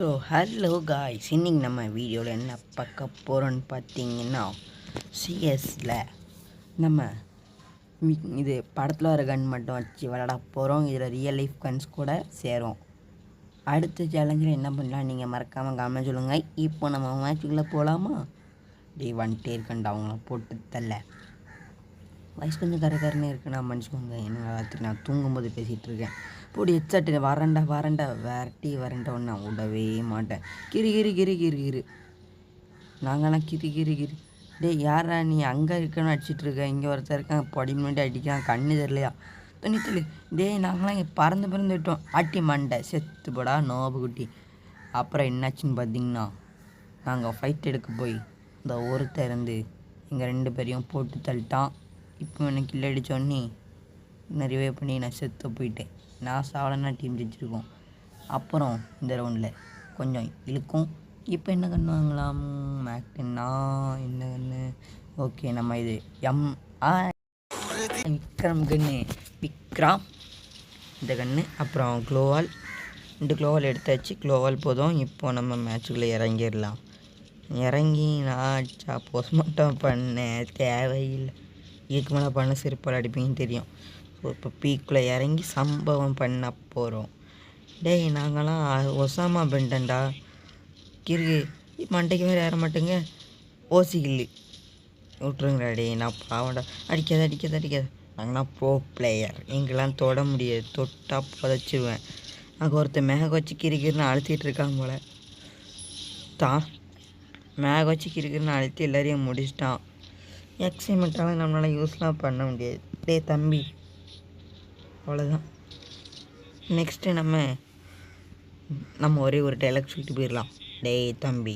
So hello guys, இன்னைக்கு நம்ம வீடியோவில் என்ன பார்க்க போகிறோன்னு பார்த்தீங்கன்னா, சிஎஸ்ல நம்ம இது படத்தில் வர கன் மட்டும் வச்சு விளாட போகிறோம். இதில் ரியல் லைஃப் கன்ஸ் கூட சேரும். அடுத்த சேலஞ்சில் என்ன பண்ணலாம் நீங்கள் மறக்காமல் கவனம் சொல்லுங்கள். இப்போ நம்ம மேட்சுக்குள்ளே போகலாமா? வந்துட்டே இருக்கண்டா அவங்கள போட்டு தள்ள. வயசு கொஞ்சம் கரகரன்னு இருக்குண்ணா, மன்னிச்சுக்கோங்க. என்ன ராத்திரி நான் தூங்கும்போது பேசிகிட்டு இருக்கேன். போடி ஹெட்செட்டு வரேன்டா வரேன்டா ஒன்றா விடவே மாட்டேன். கிரு நாங்கள்லாம் கிரு. டேய் யாரா நீ அங்கே இருக்கணும் அடிச்சிட்டு இருக்க, இங்கே ஒருத்தர் இருக்கான் பொடி முன்னாடி அடிக்கிறான், கண்ணு தெரியலையா துணி. டேய் நாங்களாம் இங்கே பறந்து விட்டோம். ஆட்டி மண்டை செத்து போடா நோபு குட்டி. அப்புறம் என்னாச்சுன்னு பார்த்தீங்கன்னா, நாங்கள் ஃபைட் எடுக்க போய் இந்த ஒருத்தர் இருந்து எங்கள் 2 பேரையும் போட்டு தள்ளிட்டான். இப்போ எனக்கு கில் அடித்தோடனே நிறையவே பண்ணி நான் செத்து போயிட்டேன். நான் சாவலன்னா டீம் ஜெயிச்சிருக்கோம். அப்புறம் இந்த ரவுண்டில் கொஞ்சம் இழுக்கும். இப்போ என்ன கன்று வாங்கலாம்? மேக்டன்னா என்ன கன்று? ஓகே, நம்ம இது விக்ரம் கன்று. விக்ரம் இந்த கன்று. அப்புறம் க்ளோவால் 2 க்ளோவால் எடுத்தாச்சு. க்ளோவால் போதும். இப்போ நம்ம மேட்சுக்குள்ளே இறங்கிடலாம். இறங்கி நான் அடிச்சா போஸ்ட்மார்ட்டம் பண்ண தேவையில்லை. இதுக்கு மேலே பண்ண செருப்பால் அடிப்பீங்கன்னு தெரியும். ஸோ இப்போ பீக்குள்ளே இறங்கி சம்பவம் பண்ண போகிறோம். டேய் நாங்களாம் ஒசாமா பெண்டன்டா. கிருக்கு மண்டைக்கு வேறு ஏற மாட்டேங்க. ஓசி கில்லு விட்ருங்கடா. டே நான் பாவண்டா. அடிக்காத. நாங்களாம் ப்ரோ பிளேயர். எங்கெல்லாம் தொட முடியாது. தொட்டால் புதைச்சிடுவேன். அங்கே ஒருத்தர் மேக வச்சு கிரிக்கிருன்னு அழுத்திட்டு இருக்காங்க போல். மேக வச்சு கிரிக்கிருன்னு அழுத்தி எல்லாரையும் முடிச்சிட்டான். எக்ஸைமெண்ட்டால் நம்மளால் யூஸ்லாம் பண்ண முடியாது. டே தம்பி, அவ்வளோதான். நெக்ஸ்ட்டு நம்ம ஒரே ஒரு டைலாக் சொல்லிட்டு போயிடலாம். டேய் தம்பி,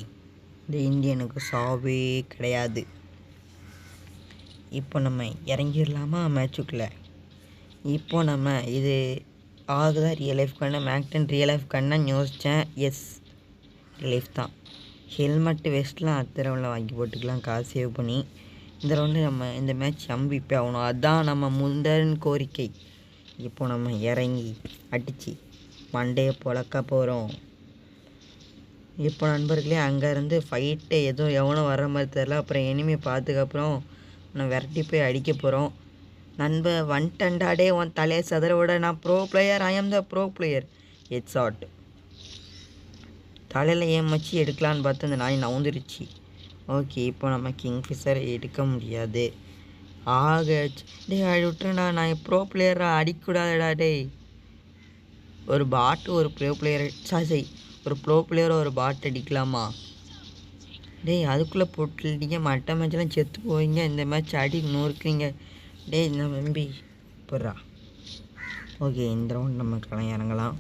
இந்த இந்தியனுக்கு சாவே கிடையாது. இப்போ நம்ம இறங்கிடலாமா மேட்சுக்குள்ளே? இப்போ நம்ம இது ஆகுதான் ரியல் லைஃப் கண்ணா மேக்டன் ரியல் லைஃப் கண்ணான்னு யோசித்தேன். எஸ், ரியல் லைஃப் தான். ஹெல்மெட்டு வெஸ்ட்லாம் அடுத்த ரவுண்டில் வாங்கி போட்டுக்கலாம் காசு சேவ் பண்ணி. இந்த ரவுண்டு நம்ம இந்த மேட்ச் MVP ஆகணும். அதுதான் நம்ம முதன் கோரிக்கை. இப்போ நம்ம இறங்கி அடித்து மண்டையை பொழக்க போகிறோம். இப்போ நண்பர்களே, அங்கேருந்து ஃபைட்டு எவனும் வர்ற மாதிரி தெரில. அப்புறம் எனிமி பார்த்துக்கப்புறம் நான் விரட்டி போய் அடிக்க போகிறோம். நண்பர் வந்துட்டண்டாடே உன் தலையை சதற விட. நான் bro player. I am the pro player. Head shot தலையில் ஏமாச்சி எடுக்கலான்னு பார்த்து அந்த நாய் நவுந்துருச்சு. ஓகே, இப்போ நம்ம கிங்ஃபிஷர் எடுக்க முடியாது. டே விட்டுருண்ணா, நான் ப்ரோ பிளேயராக அடிக்கூடாதுடா. டே ஒரு பாட்டு ஒரு ப்ரோ பிளேயர் ஒரு ப்ரோ பிளேயரை ஒரு பாட்டு அடிக்கலாமா? டேய் அதுக்குள்ளே போட்டுட்டீங்க. மற்ற மேட்ச்லாம் செத்து போவீங்க. இந்த மேட்ச் அடி நூறுக்குறீங்க. டேய் இந்த நம்பி போடுறா. ஓகே, இந்த ரவுண்ட் நம்ம இறங்கலாம்.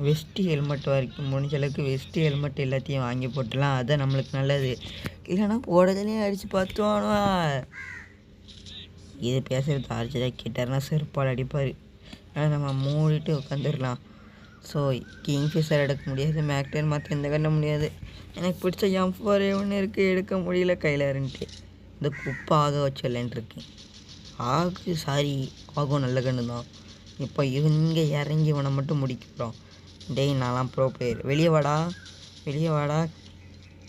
வெஸ்ட்டு ஹெல்மெட் வரைக்கும் முடிஞ்ச அளவுக்கு வெஸ்ட்டு ஹெல்மெட் எல்லாத்தையும் வாங்கி போட்டுலாம். அதுதான் நம்மளுக்கு நல்லது. இல்லைன்னா போடுறதுலேயும் அடித்து பார்த்துவானுவா. இது பேசுகிறது அடிச்சதாக கேட்டார்னா செருப்பால் அடிப்பார். ஆனால் நம்ம மூடிட்டு உட்காந்துடலாம். ஸோ கிங்ஃபிஷர் எடுக்க முடியாது. மேக்டன் மற்ற எந்த கண்ண முடியாது. எனக்கு பிடிச்ச M4 ஒன்று இருக்குது, எடுக்க முடியல கையில் இருந்துட்டு. இந்த குப்பை ஆக வச்சிடலான்ட்ருக்கேன். ஆகும் நல்ல கண்ணு தான். இப்போ இங்கே இறங்கி இவனை மட்டும் முடிக்கிறோம். டேய் நான்லாம் ப்ரோ பிளேயர். வெளியே வாடா.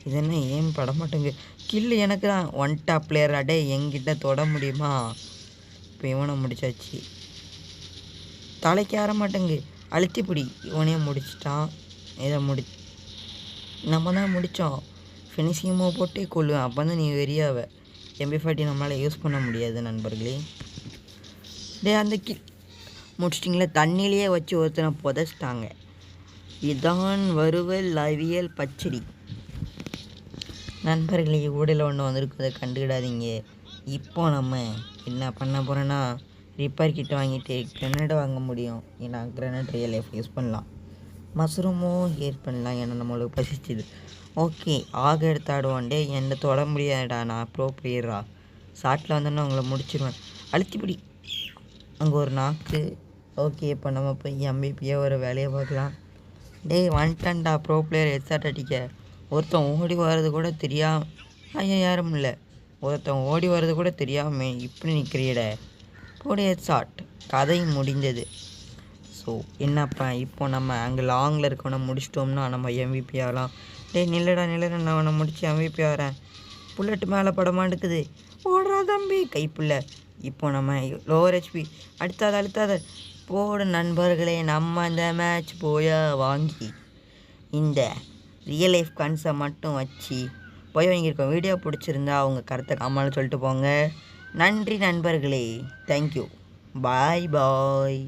இது என்ன ஏன் பட மாட்டேங்க? கில்லு எனக்கு தான். ஒன் டாப் பிளேயரா? டே எங்கிட்ட தொட முடியுமா? இப்போ இவனை முடிச்சாச்சு. தலைக்கு ஆற மாட்டேங்கு. அழுத்திப்பிடி. இவனே முடிச்சிட்டான். இதை நம்ம தான் முடித்தோம். ஃபினிஷிங்கமோ போட்டே கொள்ளுவேன். அப்போ தான் நீ வெறியாவ. MP40 நம்மளால் யூஸ் பண்ண முடியாது நண்பர்களே. டே அந்த முடிச்சிட்டிங்களே. தண்ணியிலேயே வச்சு ஒருத்தனை புதைச்சிட்டாங்க. இதான் வறுவல் அவியல் பச்சடி. நண்பர்களே, ஊடையில் ஒன்று வந்திருக்கு, அதை கண்டுக்கிடாதீங்க. இப்போ நம்ம என்ன பண்ண போகிறோன்னா, ரிப்பேர் கிட்ட வாங்கிட்டு கிரனேட் வாங்க முடியும். ஏன்னா கிரனேட் ரியல் லைஃப் யூஸ் பண்ணலாம். மஷ்ரூமும் யூஸ் பண்ணலாம். ஏன்னா நம்மளுக்கு பசிச்சுது. ஓகே, எடுத்து ஆடுவான்டே. என்னை தொட முடியாதுடா. நான் ப்ரோ பிளேயரா. ஷார்ட்டில் வந்தோன்னா உங்களை முடிச்சிடுவேன். அழுத்திப்பிடி. அங்கே ஒரு நாக்கு. ஓகே, இப்போ நம்ம போய் MVP ஒரு வேலையை பார்க்கலாம். டேய் வந்துட்டான்டா ப்ரோ பிளேயர். ஹெட்ஷாட் அடிக்க ஒருத்தன் ஓடி வர்றது கூட தெரியாமல் யாரும் இல்லை. ஒருத்தன் ஓடி வர்றது கூட தெரியாமல் இப்படி நிற்கிறியட. போடி ஹெட்ஷாட். கதை முடிந்தது. ஸோ என்னப்பா இப்போ நம்ம அங்கே லாங்கில் இருக்கவனை முடிச்சிட்டோம்னா நம்ம MVP ஆகலாம். நில்லடா நான் அவனை முடித்து MVP ஆகிறேன். புல்லட் மேலே பட மாட்டேக்குது. ஓடுறா தம்பி கைப்புள்ள. இப்போ நம்ம லோவர் ஹெச்பி அழுத்தாத போடு நண்பர்களே. நம்ம இந்த மேட்ச் போயா வாங்கி இந்த ரியல் லைஃப் கன்ஸை மட்டும் வச்சு போய் வாங்கியிருக்கோம். வீடியோ பிடிச்சிருந்தா அவங்க கருத்தை காமான்னு சொல்லிட்டு போங்க. நன்றி நண்பர்களே. தேங்க்யூ. பாய்.